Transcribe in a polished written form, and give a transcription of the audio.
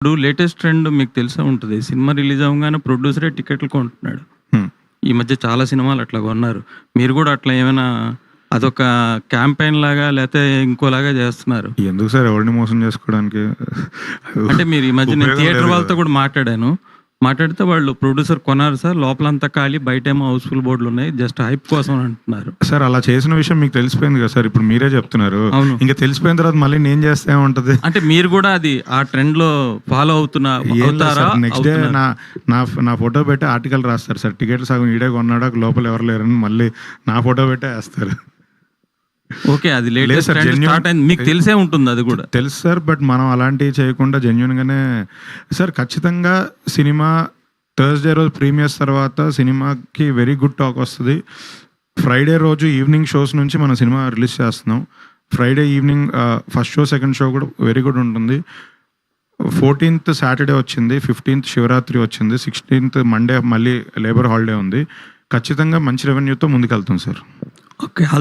ఇప్పుడు latest trend మీకు తెలిసే ఉంటది. సినిమా రిలీజ్ అవ్వంగానే ప్రొడ్యూసరే టికెట్లు కొంటున్నాడు. హ్మ్. ఈ మధ్య చాలా సినిమాలు అట్లా కొన్నారు. మీరు గూడా అట్లా ఏమైనా అదొక క్యాంపెయిన్ లాగా లేతే ఇంకోలాగా చేస్తున్నారు. ఎందుకు సార్ ఎవరిని మోసం చేసుకోవడానికి? అంటే మీరు ఈ మధ్య నేను ఉపయోగం థియేటర్ లేదు వాళ్ళతో కదా. కూడా మాట్లాడాను. మాట్లాడితే వాళ్ళు ప్రొడ్యూసర్ కొన్నారు సార్. లోపలంతా ఖాళీ, బయటేమో హౌస్‌ఫుల్ బోర్డులున్నాయి. జస్ట్ హైప్ కోసం అని అంటున్నారు. సార్ అలా చేసిన విషయం మీకు తెలిసిపోయింది కదా సార్. ఇప్పుడు మీరే చెప్తున్నారు. అవును. ఇంకా తెలిసిపోయిన తర్వాత మళ్ళీ నేను చేస్తే ఏముంటది? అంటే మీరు గూడా అది ఆ ట్రెండ్‌లో ఫాలో అవుతారా? నెక్స్ట్ డే నా ఫోటో పెట్టి ఆర్టికల్ రాస్తారు సార్. టికెట్లు సగం ఈడే కొన్నాడు, లోపల ఎవరు లేరని మళ్ళీ నా ఫోటో పెట్టే వేస్తారు. ఓకే. అది లేదు latest sir, trend genuine- start అయింది. మీకు తెలిసే ఉంటుంది అది గూడా. తెలుసు సార్, బట్ మనం అలాంటివి చేయకుండా జెన్యున్గానే సార్ ఖచ్చితంగా సినిమా థర్స్డే రోజు ప్రీమియర్స్ తర్వాత సినిమాకి వెరీ గుడ్ టాక్ వస్తుంది. ఫ్రైడే రోజు ఈవినింగ్ షోస్ నుంచి మనం సినిమా రిలీజ్ చేస్తున్నాం. Friday evening first show second show కూడా వెరీ గుడ్ ఉంటుంది. 14th సాటర్డే వచ్చింది, 15th శివరాత్రి వచ్చింది, 16th మండే మళ్ళీ లేబర్ హాలిడే ఉంది. ఖచ్చితంగా మంచి రెవెన్యూతో ముందుకెళ్తాం సార్. ఓకే. All the